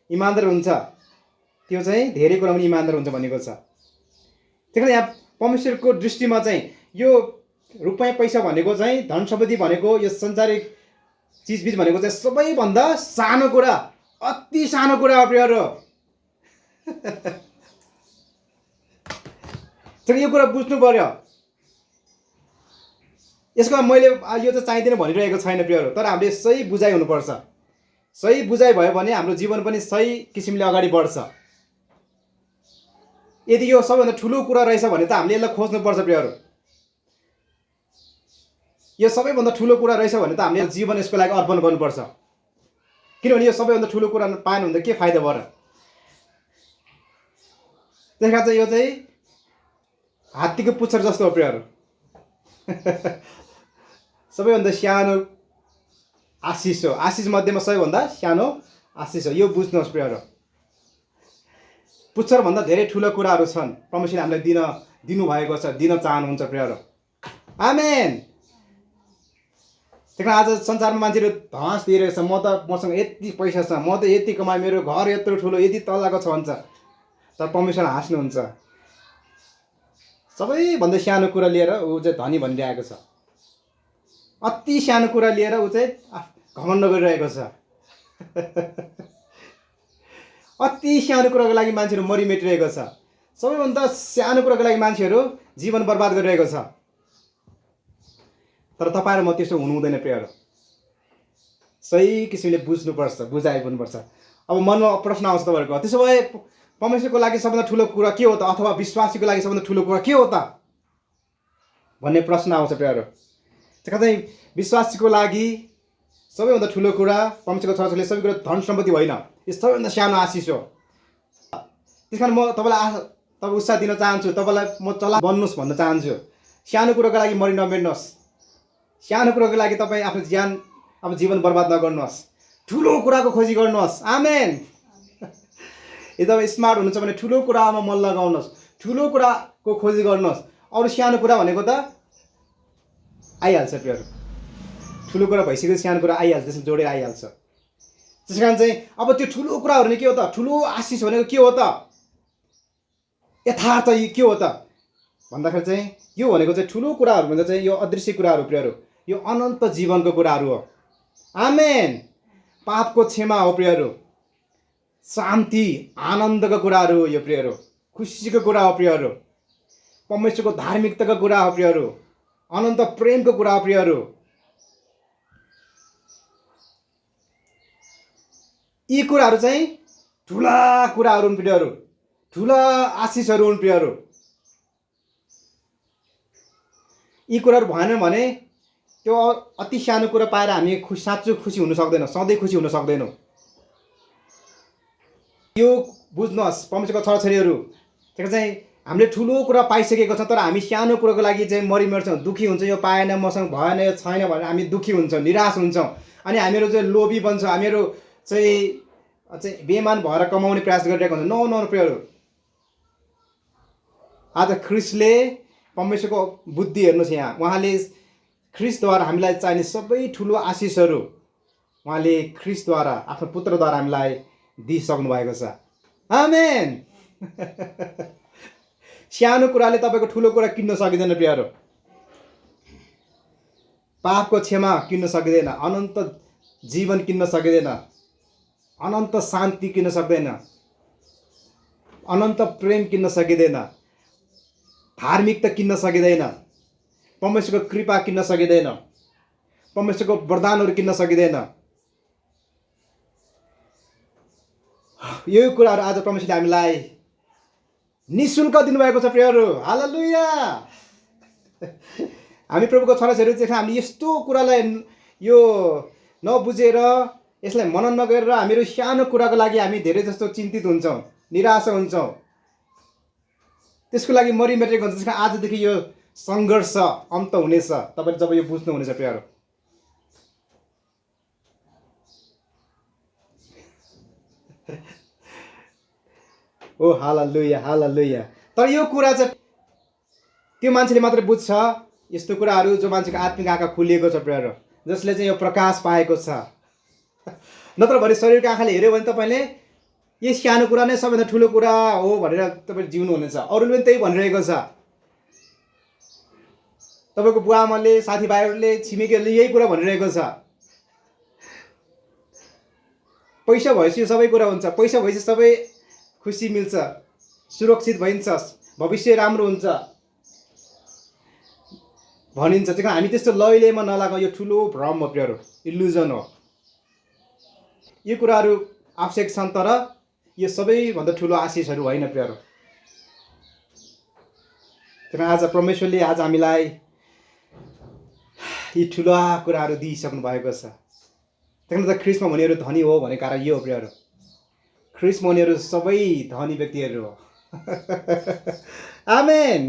इमानदार हुन्छ त्यो चाहिँ धेरै कुरामा पनि इमानदार हुन्छ भनेको छ। त्यही कारण यहाँ परमेश्वरको दृष्टिमा चाहिँ यो रुपैयाँ पैसा भनेको चाहिँ, धन सम्पत्ति भनेको, यो संसारिक चिजबिज भनेको चाहिँ सबैभन्दा सानो कुरा, अति सानो कुरा हो प्रियहरू। तर यो कुरा बुझ्नु पर्यो। यसको मैले यो चाहिँ चाहिँदैन भनिरहेको छैन प्रियहरू, तर हामीले सही बुझाइ हुनुपर्छ। सही बुझाइ भयो भने हाम्रो जीवन पनि सही किसिमले अगाडि बढ्छ। यदि यो सबैभन्दा ठुलो कुरा रहेछ भने त हामीले यसलाई खोज्नुपर्छ प्रियहरू। यो सबैभन्दा ठुलो कुरा रहेछ भने त हामीले जीवन यसको लागि अर्पण गर्नुपर्छ। किनभने यो सबैभन्दा ठुलो कुरा पाएन भने त के फाइदा भयो र? त्यही कारण चाहिँ यो चाहिँ हात्तीको पुच्छर जस्तो हो प्रियहरू। सबैभन्दा सानो आशिष हो, आशिष मध्येमा सबैभन्दा सानो आशिष हो। यो बुझ्नुहोस् प्रियहरू। पुच्छरभन्दा धेरै ठुलो कुराहरू छन् परमेश्वरले हामीलाई दिनुभएको छ, दिन चाहनुहुन्छ प्रियहरू। आमेन। त्यही कारण आज संसारमा मान्छेले धस दिइरहेको छ, मसँग यति पैसा छ, म त यति कमाएँ, मेरो घर यत्रो ठुलो, यति तल्लाको छ भन्छ। तर परमेश्वर हाँस्नुहुन्छ। सबैभन्दा सानो कुरा लिएर ऊ चाहिँ धनी भनिरहेको छ। अति सानो कुरा लिएर ऊ चाहिँ घमण्ड गरिरहेको छ। अति सानो कुराको लागि मान्छेहरू मरिमेटिरहेको छ। सबैभन्दा सानो कुराको लागि मान्छेहरू जीवन बर्बाद गरिरहेको छ। तर तपाईँ र म त्यस्तो हुनु हुँदैन प्रियहरू। सही किसिमले बुझ्नुपर्छ, बुझाइ हुनुपर्छ। अब मनमा प्रश्न आउँछ तपाईँहरूको, त्यसो भए परमेश्वरको लागि सबभन्दा ठुलो कुरा के हो त, अथवा विश्वासीको लागि सबभन्दा ठुलो कुरा के हो त भन्ने प्रश्न आउँछ प्रियहरू। त्यही चाहिँ विश्वासीको लागि सबैभन्दा ठुलो कुरा, परमेश्वरको छोराछोरीले सबै कुरा धन सम्पत्ति होइन, यो सबैभन्दा सानो आशिष हो। त्यस कारण म तपाईँ उत्साह दिन चाहन्छु, तपाईँलाई म चलाक बन्नुहोस् भन्न चाहन्छु। सानो कुरोको लागि मरि नमेट्नुहोस्। सानो कुरोको लागि तपाईँ आफ्नो जीवन बर्बाद नगर्नुहोस्। ठुलो कुराको खोजी गर्नुहोस्। आमेन। यदि तपाईँ स्मार्ट हुनुहुन्छ भने ठुलो कुरामा मन लगाउनुहोस्, ठुलो कुराको खोजी गर्नुहोस्। अरू सानो कुरा भनेको त आइहाल्छ प्रियहरू। ठुलो कुरा भइसकेपछि सानो कुरा आइहाल्छ, त्यसमा जोडेर आइहाल्छ। त्यस कारण चाहिँ अब त्यो ठुलो कुराहरू भने के हो त, ठुलो आशिष भनेको के हो त, यथार्थ के हो त भन्दाखेरि चाहिँ यो भनेको चाहिँ ठुलो कुराहरू भन्दा चाहिँ यो अदृश्य कुराहरू प्रियहरू, यो अनन्त जीवनको कुराहरू हो। आमेन। पापको क्षमा हो प्रियहरू, शान्ति आनन्दको कुराहरू हो यो प्रियहरू, खुसीको कुरा हो प्रियहरू, परमेश्वरको धार्मिकताको कुरा हो प्रियहरू, अनन्त प्रेमको कुरा हो प्रियहरू। यी कुराहरू चाहिँ ठुला कुराहरू हुन् प्रियहरू, ठुला आशिषहरू हुन् प्रियहरू। यी कुराहरू भएन भने त्यो अति सानो कुरा पाएर हामी साँच्चो खुसी हुन सक्दैनौँ, सधैँ खुसी हुन सक्दैनौँ। यो बुझ्नुहोस् परमेश्वरको छोराछोरीहरू। त्यही चाहिँ हामीले ठुलो कुरा पाइसकेको छ, तर हामी सानो कुरोको लागि चाहिँ मरिमेट्छौँ, दुःखी हुन्छ। यो पाएन, मसँग भएन, यो छैन भनेर हामी दुःखी हुन्छौँ, निराश हुन्छौँ। अनि हामीहरू चाहिँ लोभी बन्छौँ, हामीहरू चाहिँ बेइमान भएर कमाउने प्रयास गरिरहेको हुन्छ। नो प्रियहरू, आज ख्रिस्टले परमेश्वरको बुद्धि हेर्नुहोस् यहाँ, उहाँले ख्रिस्टद्वारा हामीलाई चाहिने सबै ठुलो आशिषहरू उहाँले ख्रिस्टद्वारा आफ्नो पुत्रद्वारा हामीलाई दिइसक्नु भएको छ। आमेन। सानो कुराले तपाईँको ठुलो कुरा किन्न सकिँदैन प्रियहरू। पापको क्षमा किन्न सकिँदैन, अनन्त जीवन किन्न सकिँदैन, अनन्त शान्ति किन्न सक्दैन, अनन्त प्रेम किन्न सकिँदैन, धार्मिकता किन्न सकिँदैन, परमेश्वरको कृपा किन्न सकिँदैन, परमेश्वरको वरदानहरू किन्न सकिँदैन। यो कुराहरू आज परमेश्वरले हामीलाई निःशुल्क दिनुभएको छ प्रियहरू। हालेलुया। हामी प्रभुको छोराछोरी चाहिँ हामीले यस्तो कुरालाई यो नबुझेर, यसलाई मनन नगरेर हामीहरू सानो कुराको लागि हामी धेरै जस्तो चिन्तित हुन्छौँ, निराशा हुन्छौँ, त्यसको लागि मरिमेटेको हुन्छ। त्यसको आजदेखि यो सङ्घर्ष अन्त हुनेछ, तपाईँले जब यो बुझ्नुहुनेछ प्रियहरू। ओ हालेलुया, हालेलुया। तर यो कुरा चाहिँ त्यो मान्छेले मात्रै बुझ्छ, यस्तो कुराहरू जो मान्छेको आत्मिक आँखा खुलिएको छ प्रियहरू, जसले चाहिँ यो प्रकाश पाएको छ। नत्र भने शरीरको आँखाले हेऱ्यो भने तपाईँले यो सानो कुरा नै सबैभन्दा ठुलो कुरा हो भनेर तपाईँ जिउनुहुनेछ। अरूले पनि त्यही भनिरहेको छ, तपाईँको बुवाआमाले, साथीभाइहरूले, छिमेकीहरूले यही कुरा भनिरहेको छ। पैसा भएपछि सबै कुरा हुन्छ, पैसा भएपछि सबै खुसी मिल्छ, सुरक्षित भइन्छ, भविष्य राम्रो हुन्छ भनिन्छ। त्यही कारण हामी त्यस्तो लैलेमा नलागौँ। यो ठुलो भ्रम हो प्रियहरू, इल्युजन हो। यो कुराहरू आवश्यक छन्, तर यो सबैभन्दा ठुलो आशिषहरू होइन प्रियहरू। त्यही आज परमेश्वरले आज हामीलाई यी ठुला कुराहरू दिइसक्नु भएको छ। त्यही त ख्रिस्टमा हुनेहरू धनी हो भन्ने कारण यो हो प्रियहरू। ख्रिस्टमा हुनेहरू सबै धनी व्यक्तिहरू हो। आमेन।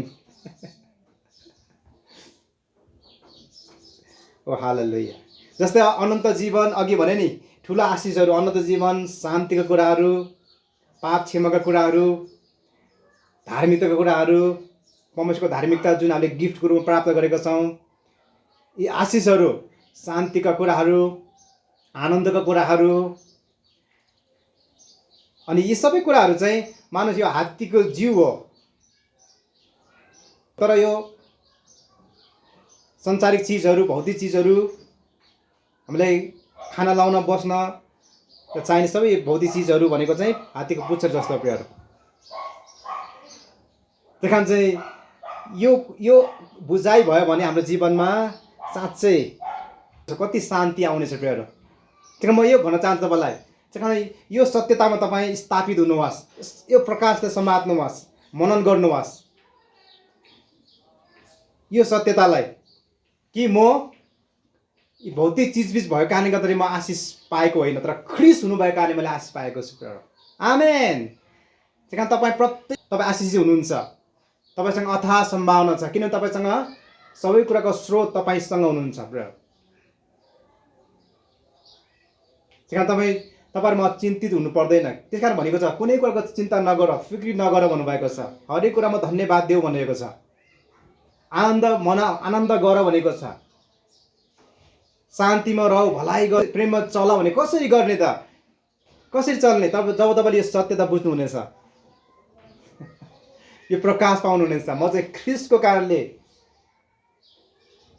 ओ हालेलुया। जस्तै अनन्त जीवन अघि भने नि, ठुला आशिषहरू, अनन्त जीवन, शान्तिका कुराहरू, पाप क्षमाका कुराहरू, धार्मिकताका कुराहरू, परमेश्वरको धार्मिकता जुन हामीले गिफ्टको रूपमा प्राप्त गरेका छौँ, यी आशिषहरू, शान्तिका कुराहरू, आनन्दका कुराहरू, अनि यी सबै कुराहरू चाहिँ मानिस यो हात्तीको जिउ हो। तर यो संसारिक चिजहरू, भौतिक चिजहरू, हामीलाई खाना लाउन बस्न चाहिने सबै भौतिक चिजहरू भनेको चाहिँ हात्तीको पुच्छर जस्तो प्रियहरू। त्यही कारण चाहिँ यो बुझाइ भयो भने हाम्रो जीवनमा साँच्चै कति शान्ति आउनेछ प्रियहरू। त्यही कारण म यो भन्न चाहन्छु तपाईँलाई, त्यही कारण यो सत्यतामा तपाईँ स्थापित हुनुहोस्, यो प्रकाशलाई समात्नुहोस्, मनन गर्नुहोस् यो सत्यतालाई कि म यी भौतिक चिजबिज भएको कारणले गर्दाखेरि म आशिष पाएको होइन, तर ख्रिस्ट हुनुभएको कारणले मैले आशिष पाएको छु प्रियहरू। आमेन। त्यही कारण तपाईँ आशिषित हुनुहुन्छ, तपाईँसँग अथाह सम्भावना छ, किनभने तपाईँसँग सबै कुराको स्रोत तपाईँसँग हुनुहुन्छ प्रियहरू। त्यही कारण तपाईँहरूमा चिन्तित हुनु पर्दैन। त्यस कारण भनेको छ कुनै कुराको चिन्ता नगर, फिक्री नगर भन्नुभएको छ। हरेक कुरामा धन्यवाद देऊ भनेको छ। आनन्द गर भनेको छ। शान्तिमा रह, भलाइ गर, प्रेममा चल भने कसरी गर्ने त? कसरी चल्ने? जब तपाईँले यो सत्यता बुझ्नुहुनेछ, यो प्रकाश पाउनुहुनेछ। म चाहिँ ख्रिस्टको कारणले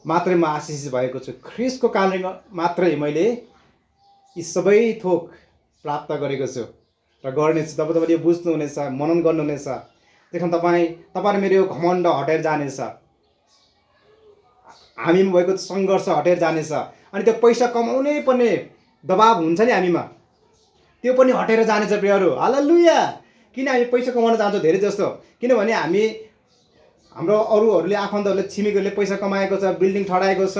मात्रै म आशिषित भएको छु, ख्रिस्टको कारणले मात्रै मैले यी सबै थोक प्राप्त गरेको छु र गर्नेछु। तब तपाईँले यो बुझ्नुहुनेछ, मनन गर्नुहुनेछ। त्यही कारण तपाईँ मेरो यो घमण्ड हटेर जानेछ, हामीमा भएको सङ्घर्ष हटेर जानेछ। अनि त्यो पैसा कमाउनै पर्ने दबाब हुन्छ नि हामीमा, त्यो पनि हटेर जानेछ प्रियहरू। हालेलुया। किन हामी पैसा कमाउन चाहन्छौँ धेरै जस्तो? किनभने हाम्रो अरूहरूले, आफन्तहरूले, छिमेकीहरूले पैसा कमाएको छ, बिल्डिङ ठडाएको छ,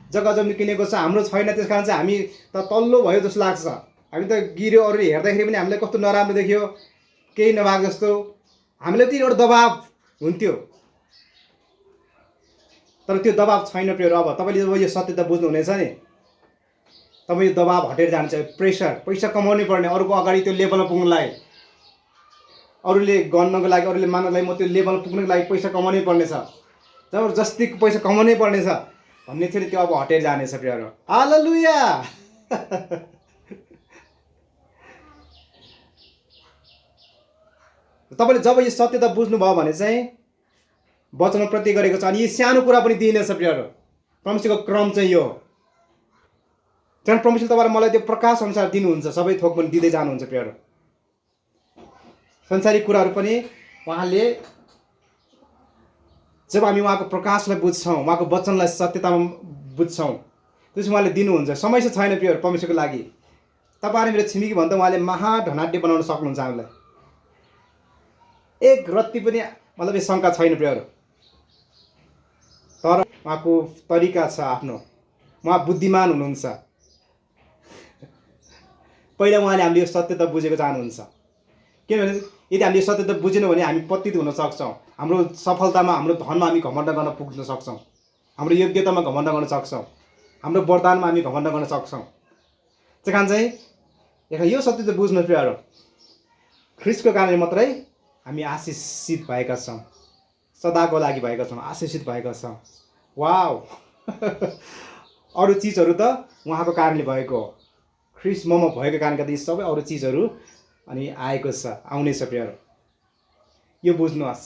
जग्गा जमिन किनेको छ, हाम्रो छैन। त्यस कारण चाहिँ हामी त तल्लो भयो जस्तो लाग्छ। हामी त गिर्यो, अरूले हेर्दाखेरि पनि हामीलाई कस्तो नराम्रो देखियो, केही नभएको जस्तो हामीलाई त एउटा दबाब हुन्थ्यो। तर त्यो दबाब छैन प्रियहरू। अब तपाईँले जब यो सत्यता बुझ्नुहुनेछ नि, तब यो दबाब हटेर जान्छ। प्रेसर, पैसा कमाउनै पर्ने, अरूको अगाडि त्यो लेभलमा पुग्नलाई, अरूले गन्नको लागि, अरूले मान्नको लागि, म त्यो लेभलमा पुग्नको लागि पैसा कमाउनै पर्नेछ। जबरजस्ती पैसा कमाउनै पर्नेछ भन्ने थियो नि, त्यो अब हटेर जानेछ प्रियहरू। हालेलुया। तपाईँले जब यो सत्यता बुझ्नुभयो भने चाहिँ वचनमा प्रति गरेको छ, अनि यी सानो कुरा पनि दिइनेछ प्रियहरू। परमेश्वरको क्रम चाहिँ यो हो। त्यहाँ परमेश्वर तपाईँलाई मलाई त्यो प्रकाश अनुसार दिनुहुन्छ, सबै थोक पनि दिँदै जानुहुन्छ प्रियहरू। संसारिक कुराहरू पनि उहाँले जब हामी उहाँको प्रकाशलाई बुझ्छौँ, उहाँको वचनलाई सत्यतामा बुझ्छौँ, त्यसमा उहाँले दिनुहुन्छ। समय चाहिँ छैन प्रियहरू परमेश्वरको लागि। तपाईँहरू मेरो छिमेकी भन्दा उहाँले महाधनाढ्य बनाउन सक्नुहुन्छ हामीलाई। एक रत्ती पनि मतलब यो शङ्का छैन प्रियहरू। तर उहाँको तरिका छ आफ्नो, उहाँ बुद्धिमान हुनुहुन्छ। पहिला उहाँले हामीले यो सत्यता बुझेको चाहनुहुन्छ। किनभने यदि हामीले सत्यता बुझेनौँ भने हामी पतित हुन सक्छौँ। हाम्रो सफलतामा, हाम्रो धनमा हामी घमण्ड गर्न पुग्न सक्छौँ, हाम्रो योग्यतामा घमण्ड गर्न सक्छौँ, हाम्रो वरदानमा हामी घमण्ड गर्न सक्छौँ। त्यही कारण चाहिँ यो सत्यता बुझ्नु प्रियहरू, ख्रीष्टको कारणले मात्रै हामी आशिषित भएका छौँ, सदाको लागि भएका छौँ, आशिषित भएका छौँ। वाउ। अरू चिजहरू त उहाँको कारणले भएको हो, ख्रीष्ट ममा भएको कारणले गर्दा यी सबै अरू चिजहरू अनि आएको छ, आउनेछ प्रियहरू। यो बुझ्नुहोस्,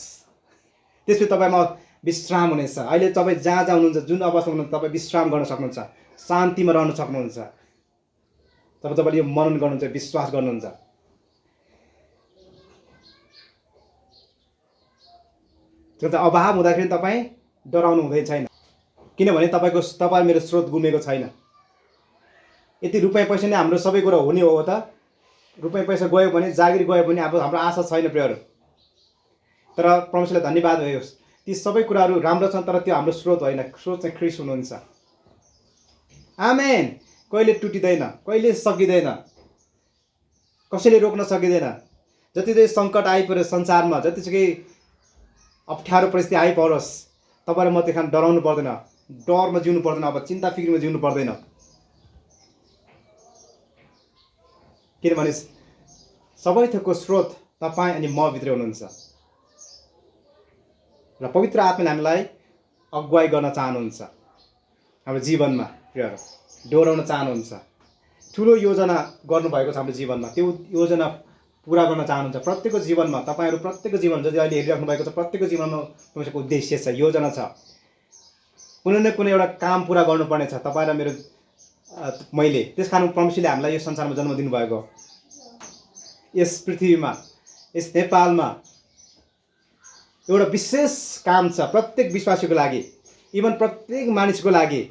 त्यसपछि तपाईँमा विश्राम हुनेछ। अहिले तपाईँ जहाँ जहाँ हुनुहुन्छ, जुन अवस्थामा हुनुहुन्छ, तपाईँ विश्राम गर्न सक्नुहुन्छ, शान्तिमा रहन सक्नुहुन्छ। तपाईँले यो मनन गर्नुहुन्छ, विश्वास गर्नुहुन्छ। त्यो त अभाव हुँदाखेरि तपाईँ डराउनु हुँदैन छैन, किनभने तपाईँ मेरो स्रोत गुमेको छैन। यति रुपियाँ पैसा नै हाम्रो सबै कुरा हुने हो त? रुपियाँ पैसा गयो भने, जागिर गयो भने अब हाम्रो आशा छैन प्रियहरू। तर परमेश्वरलाई धन्यवाद होस्, ती सबै कुराहरू राम्रो छन्, तर त्यो हाम्रो स्रोत होइन। स्रोत चाहिँ ख्रीष्ट हुनुहुन्छ। आमेन। कहिले टुटिँदैन, कहिले सकिँदैन, कसैले रोक्न सकिँदैन। जतिसुकै सङ्कट आइपऱ्यो संसारमा, जतिसुकै अप्ठ्यारो परिस्थिति आइपरोस्, तपाईँ र म त्यहाँ डराउनु पर्दैन, डरमा जिउनु पर्दैन, अब चिन्ता फिक्रीमा जिउनु पर्दैन। किनभने सबै थोकको स्रोत तपाईँ अनि म भित्र हुनुहुन्छ र पवित्र आत्माले हामीलाई अगुवाई गर्न चाहनुहुन्छ हाम्रो जीवनमा प्रियहरू, डोराउन चाहनुहुन्छ। ठुलो योजना गर्नुभएको छ हाम्रो जीवनमा, त्यो योजना पुरा गर्न चाहनुहुन्छ प्रत्येकको जीवनमा। तपाईँहरू प्रत्येकको जीवन जति अहिले हेरिराख्नु भएको छ, प्रत्येकको जीवनमा तपाईँको उद्देश्य छ, योजना छ। कुनै न कुनै एउटा काम पुरा गर्नुपर्ने छ तपाईँ र मेरो मैले। त्यस कारण परमेश्वरले हामीलाई यो संसारमा जन्म दिनुभएको, यस पृथ्वीमा, यस नेपालमा एउटा विशेष काम छ प्रत्येक विश्वासीको लागि, इभन प्रत्येक मानिसको लागि।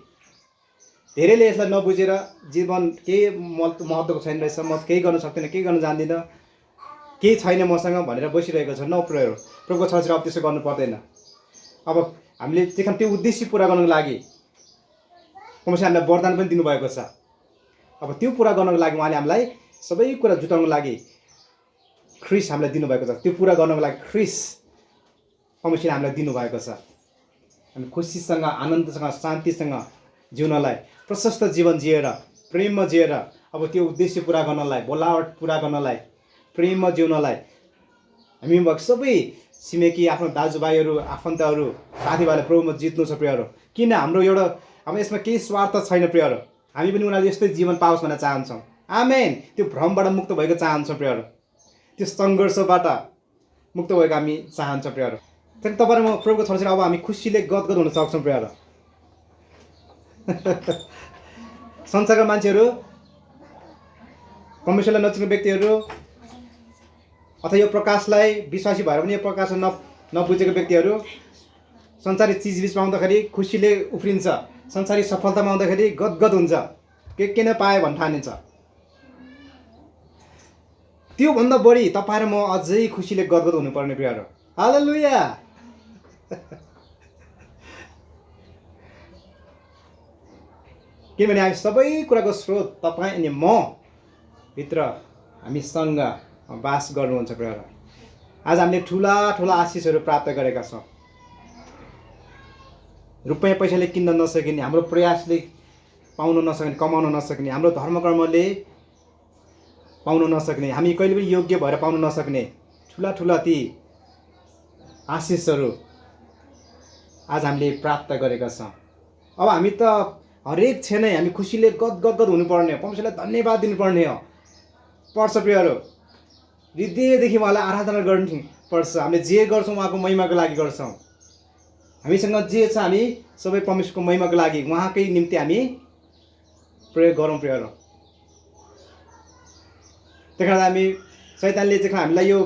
धेरैले यसलाई नबुझेर जीवन केही महत्त्वको छैन रहेछ, म केही गर्न सक्दिनँ, केही गर्न जान्दिनँ, केही छैन मसँग भनेर बसिरहेको छ। प्रियहरू, प्रभुको छोराछोरी अब त्यसो गर्नु पर्दैन। अब हामीले त्यो उद्देश्य पुरा गर्नको लागि परमेश्वरले हामीलाई वरदान पनि दिनुभएको छ। अब त्यो पुरा गर्नको लागि उहाँले हामीलाई सबै कुरा जुटाउनको लागि ख्रीष्ट हामीलाई दिनुभएको छ। त्यो पुरा गर्नको लागि ख्रीष्ट परमेश्वरले हामीलाई दिनुभएको छ। हामी खुसीसँग, आनन्दसँग, शान्तिसँग जिउनलाई, प्रशस्त जीवन जिएर, प्रेममा जिएर, अब त्यो उद्देश्य पुरा गर्नलाई, बोलावट पुरा गर्नलाई, प्रेममा जिउनलाई हामी भएको सबै छिमेकी, आफ्नो दाजुभाइहरू, आफन्तहरू, साथीभाइलाई प्रभुमा जित्नु छ प्रियहरू। किन हाम्रो यसमा केही स्वार्थ छैन प्रियहरू। हामी पनि उनीहरूले यस्तै जीवन पाओस् भनेर चाहन्छौँ। आमेन। त्यो भ्रमबाट मुक्त भएको चाहन्छौँ प्रियहरू, त्यो सङ्घर्षबाट मुक्त भएको हामी चाहन्छौँ प्रियहरू। त्यहाँदेखि तपाईँ र म प्रभुको छोराछोरी अब हामी खुसीले गदगद हुन सक्छौँ प्रियहरू। संसारका मान्छेहरू, परमेश्वरलाई नचिन्ने व्यक्तिहरू, अथवा यो प्रकाशलाई विश्वासी भएर पनि यो प्रकाशलाई नबुझेको व्यक्तिहरू संसारी चिजबिजमा आउँदाखेरि खुसीले उफ्रिन्छ, संसारी सफलतामा आउँदाखेरि गदगद हुन्छ, के नै पाएँ भन्न ठानिन्छ। त्योभन्दा बढी तपाईँ र म अझै खुसीले गदगद हुनुपर्ने प्रियहरू। हालेलुया। किनभने हामी सबै कुराको स्रोत तपाईँ अनि म भित्र हामीसँग बास गर्नुहुन्छ प्रियहरू। आज हामीले ठुला ठुला आशिषहरू प्राप्त गरेका छौँ। रुपियाँ पैसाले किन्न नसकिने, हाम्रो प्रयासले पाउन नसक्ने, कमाउन नसक्ने, हाम्रो धर्मकर्मले पाउन नसक्ने, हामी कहिले पनि योग्य भएर पाउन नसक्ने ठुला ठुला ती आशिषहरू आज हामीले प्राप्त गरेका छौँ। अब हामी त हरेक क्षण हामी खुसीले गदगद हुनुपर्ने हो, परमेश्वरलाई धन्यवाद दिनुपर्ने हो पर्छ प्रियहरू। हृदयदेखि उहाँलाई आराधना गर्नु पर्छ। हामीले जे गर्छौँ उहाँको महिमाको लागि गर्छौँ। हामीसँग जे छ हामी सबै परमेश्वरको महिमाको लागि, उहाँकै निम्ति हामी प्रयोग गरौँ प्रियहरू। त्यही कारण हामी शैतानले चाहिँ हामीलाई यो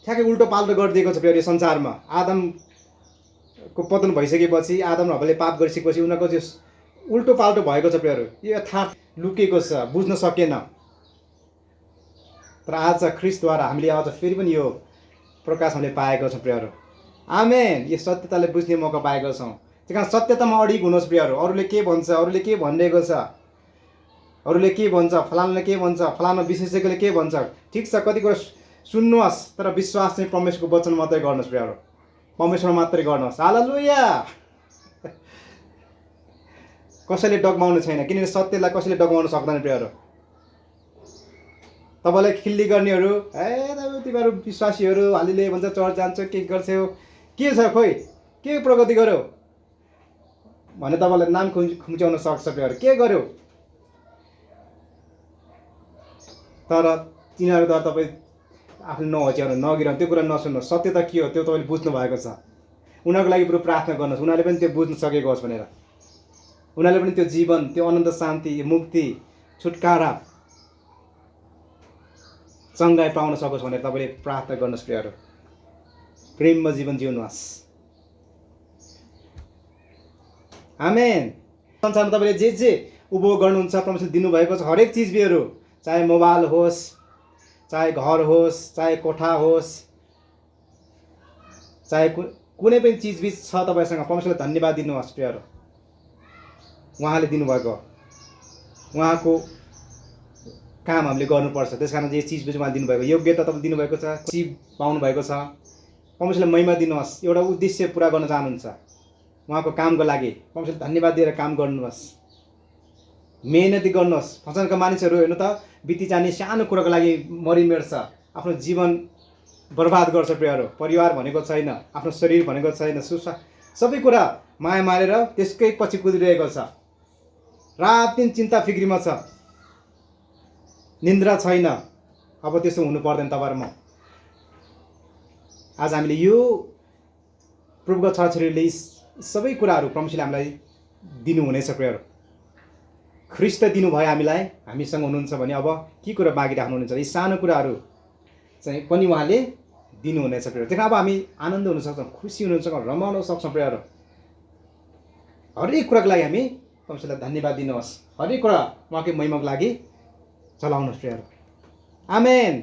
ठ्याक्कै उल्टो पाल्टो गरिदिएको छ प्रियहरू। यो संसारमा आदमको पतन भइसकेपछि, आदम र हव्वाले पाप गरिसकेपछि उनीहरूको त्यो उल्टो पाल्टो भएको छ प्रियहरू। यो यथार्थ लुकेको छ, बुझ्न सकेन। तर आज ख्रीष्टद्वारा हामीले आज फेरि पनि यो प्रकाश हामीले पाएको छौँ प्रियहरू। आमेन। यो सत्यतालाई बुझ्ने मौका पाएको छौँ। त्यही कारण सत्यतामा अडिग हुनुहोस् प्रियहरू। अरूले के भन्छ, अरूले के भनिरहेको छ, अरूले के भन्छ, फलानाले के भन्छ, फलाना विशेषज्ञले के भन्छ, ठिक छ, कति कुरा सुन्नुहोस्, तर विश्वास चाहिँ परमेश्वरको वचन मात्रै गर्नुहोस् प्रियहरू। परमेश्वर मात्रै गर्नुहोस्। हालेलुया। कसैले डगमाउनु छैन, किनभने सत्यलाई कसैले डगमाउनु सक्दैन प्रियहरू। तपाईँलाई खिल्ली गर्नेहरू, तिमीहरू विश्वासीहरू हालिले भन्छ चर्च जान्छ, के गर्छौ, के छ, खोइ के प्रगति गर्यो भने तपाईँलाई नाम खुम्च्याउन सक्छ प्रियहरू। के गर्यो, तर तिनीहरूद्वारा तपाईँ आफ्नो नहोच्याउनु, नगिरहनु, त्यो कुरा नसुन्नु। सत्यता के हो त्यो तपाईँले बुझ्नु भएको छ। उनीहरूको लागि बरु प्रार्थना गर्नुहोस्, उनीहरूले पनि त्यो बुझ्न सकेको होस् भनेर। उनीहरूले पनि त्यो जीवन, त्यो अनन्त शान्ति, मुक्ति, छुटकारा, चङ्गाई पाउन सकोस् भनेर तपाईँले प्रार्थना गर्नुहोस् प्रियहरू। प्रेममा जीवन जिउनुहोस्। आमेन। संसारमा तपाईँले जे जे उपभोग गर्नुहुन्छ परमेश्वरले दिनुभएको छ हरेक चिजबिजहरू, चाहे मोबाइल होस्, चाहे घर होस्, चाहे कोठा होस्, चाहे कुनै पनि चिजबिज छ तपाईँसँग, परमेश्वरलाई धन्यवाद दिनुहोस् प्रियहरू। उहाँले दिनुभएको, उहाँको काम हामीले गर्नुपर्छ। त्यस कारण जे चिजबिज उहाँले दिनुभएको, योग्यता तपाईँले दिनुभएको छ, खुसी पाउनु भएको छ। परमेश्वरलाई महिमा दिनुहोस्। एउटा उद्देश्य पुरा गर्न चाहनुहुन्छ उहाँको कामको लागि, परमेश्वरलाई धन्यवाद दिएर काम गर्नुहोस्। मेहनती गर्नुहोस्। फसनका मानिसहरू हेर्नु त बिति जाने सानो कुराको लागि मरिमेट्छ, आफ्नो जीवन बर्बाद गर्छ प्रियहरू। परिवार भनेको छैन, आफ्नो शरीर भनेको छैन, सबै कुरा माया मारेर त्यसकै पछि कुदिरहेको छ। रात दिन चिन्ता फिक्रीमा छ, निन्द्रा छैन। अब त्यस्तो हुनु पर्दैन तपाईँ र म। आज हामीले यो प्रभुका छोराछोरीले सबै कुराहरू परमेश्वरले हामीलाई दिनुहुनेछ प्रियहरू। ख्रीष्ट दिनुभयो हामीलाई, हामीसँग हुनुहुन्छ भने अब के कुरा बाँकी राख्नुहुनेछ। यी सानो कुराहरू चाहिँ पनि उहाँले दिनुहुनेछ प्रियहरू। त्यही अब हामी आनन्द हुन सक्छौँ, खुसी हुन सक्छौँ, रमाउन सक्छौँ प्रियहरू। हरेक कुराको लागि हामी परमेश्वरलाई धन्यवाद दिनुहोस्। हरेक कुरा उहाँकै महिमाको लागि चलाउनुहोस् प्रियहरू। आमेन।